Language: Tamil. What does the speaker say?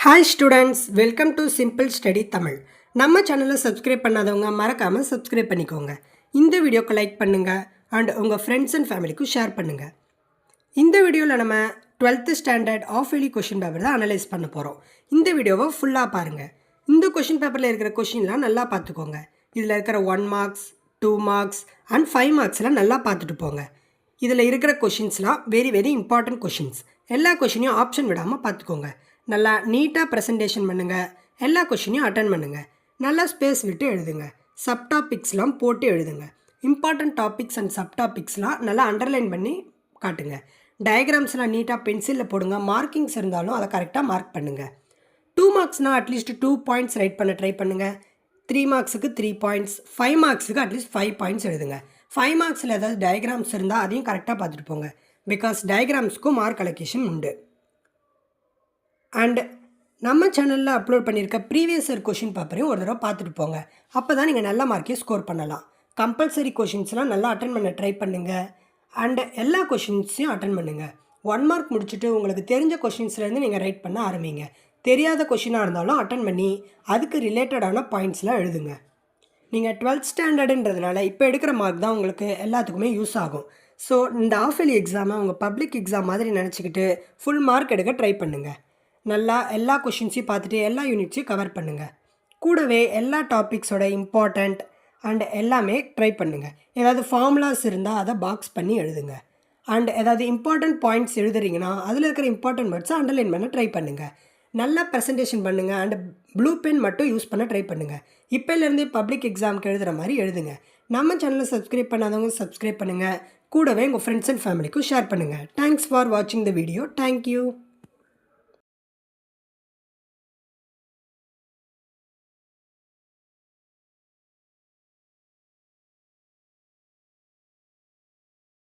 Hi students, welcome to Simple Study Tamil. நம்ம சேனலை சப்ஸ்கிரைப் பண்ணாதவங்க மறக்காமல் சப்ஸ்கிரைப் பண்ணிக்கோங்க. இந்த வீடியோக்கு லைக் பண்ணுங்க அண்ட் உங்கள் ஃப்ரெண்ட்ஸ் அண்ட் ஃபேமிலிக்கு ஷேர் பண்ணுங்க. இந்த வீடியோவில் நம்ம 12th standard half yearly question paper தான் அனலைஸ் பண்ண போகிறோம். இந்த வீடியோவை ஃபுல்லாக பாருங்கள். இந்த கொஷின் பேப்பரில் இருக்கிற கொஷின்லாம் நல்லா பார்த்துக்கோங்க. இதில் இருக்கிற 1 மார்க்ஸ் 2 மார்க்ஸ் அண்ட் 5 மார்க்ஸ்லாம் நல்லா பார்த்துட்டு போங்க. இதில் இருக்கிற கொஷின்ஸ்லாம் வெரி இம்பார்ட்டன்ட் கொஷின்ஸ். எல்லா கொஷினையும் ஆப்ஷன் விடாமல் பார்த்துக்கோங்க. நல்லா நீட்டாக ப்ரெசன்டேஷன் பண்ணுங்கள். எல்லா கொஷினையும் அட்டன் பண்ணுங்கள். நல்லா ஸ்பேஸ் விட்டு எழுதுங்க. சப்டாபிக்ஸ்லாம் போட்டு எழுதுங்க. இம்பார்ட்டன்ட் டாபிக்ஸ் அண்ட் சப்டாபிக்ஸ்லாம் நல்லா அண்டர்லைன் பண்ணி காட்டுங்க. டயக்ராம்ஸ்லாம் நீட்டாக பென்சிலில் போடுங்க. மார்க்கிங்ஸ் இருந்தாலும் அதை கரெக்டாக மார்க் பண்ணுங்கள். 2 மார்க்ஸ்னால் அட்லீஸ்ட் 2 பாயிண்ட்ஸ் ரைட் பண்ண ட்ரை பண்ணுங்கள். 3 மார்க்ஸுக்கு 3 பாயிண்ட்ஸ், 5 மார்க்ஸுக்கு அட்லீஸ்ட் 5 பாயிண்ட்ஸ் எழுதுங்க. 5 மார்க்ஸில் ஏதாவது டயக்ராம்ஸ் இருந்தால் அதையும் கரெக்டாக பார்த்துட்டு போங்க. பிகாஸ் டயக்ராம்ஸ்க்கும் மார்க் அலோகேஷன் உண்டு. அண்ட் நம்ம சேனலில் அப்லோட் பண்ணியிருக்க ப்ரீவியஸ் இயர் கொஷின் பேப்பரையும் ஒரு தடவை பார்த்துட்டு போங்க. அப்போ தான் நீங்கள் நல்ல மார்க்கே ஸ்கோர் பண்ணலாம். கம்பல்சரி கொஷின்ஸ்லாம் நல்லா அட்டன் பண்ண ட்ரை பண்ணுங்கள். அண்டு எல்லா கொஷின்ஸையும் அட்டன் பண்ணுங்கள். 1 மார்க் முடிச்சுட்டு உங்களுக்கு தெரிஞ்ச கொஷின்ஸ்லேருந்து நீங்கள் ரைட் பண்ண ஆரம்பிங்க. தெரியாத கொஷினாக இருந்தாலும் அட்டன் பண்ணி அதுக்கு ரிலேட்டடான பாயிண்ட்ஸ்லாம் எழுதுங்க. நீங்கள் 12th ஸ்டாண்டர்டுன்றதுனால இப்போ எடுக்கிற மார்க் தான் உங்களுக்கு எல்லாத்துக்குமே யூஸ் ஆகும். ஸோ இந்த ஆஃப் இயர்லி எக்ஸாமை உங்கள் பப்ளிக் எக்ஸாம் மாதிரி நினச்சிக்கிட்டு ஃபுல் மார்க் எடுக்க ட்ரை பண்ணுங்கள். நல்லா எல்லா கொஷின்ஸையும் பார்த்துட்டு எல்லா யூனிட்ஸையும் கவர் பண்ணுங்கள். கூடவே எல்லா டாபிக்ஸோட இம்பார்ட்டண்ட் அண்ட் எல்லாமே ட்ரை பண்ணுங்கள். ஏதாவது ஃபார்முலாஸ் இருந்தால் அதை பாக்ஸ் பண்ணி எழுதுங்க. அண்ட் ஏதாவது இம்பார்ட்டண்ட் பாயிண்ட்ஸ் எழுதுறீங்கன்னா அதில் இருக்கிற இம்பார்ட்டன்ட் வேர்ட்ஸை அண்டர்லைன் பண்ண ட்ரை பண்ணுங்கள். நல்லா ப்ரெசன்டேஷன் பண்ணுங்கள். அண்ட் ப்ளூ பென் மட்டும் யூஸ் பண்ண ட்ரை பண்ணுங்கள். இப்போலேருந்தே பப்ளிக் எக்ஸாமுக்கு எழுதுகிற மாதிரி எழுதுங்க. நம்ம சேனலை சப்ஸ்கிரைப் பண்ணாதவங்க சப்ஸ்கிரைப் பண்ணுங்கள். கூடவே உங்கள் ஃப்ரெண்ட்ஸ் அண்ட் ஃபேமிலிக்கும் ஷேர் பண்ணுங்கள். தேங்க்ஸ் ஃபார் வாட்சிங் த வீடியோ. தேங்க்யூ.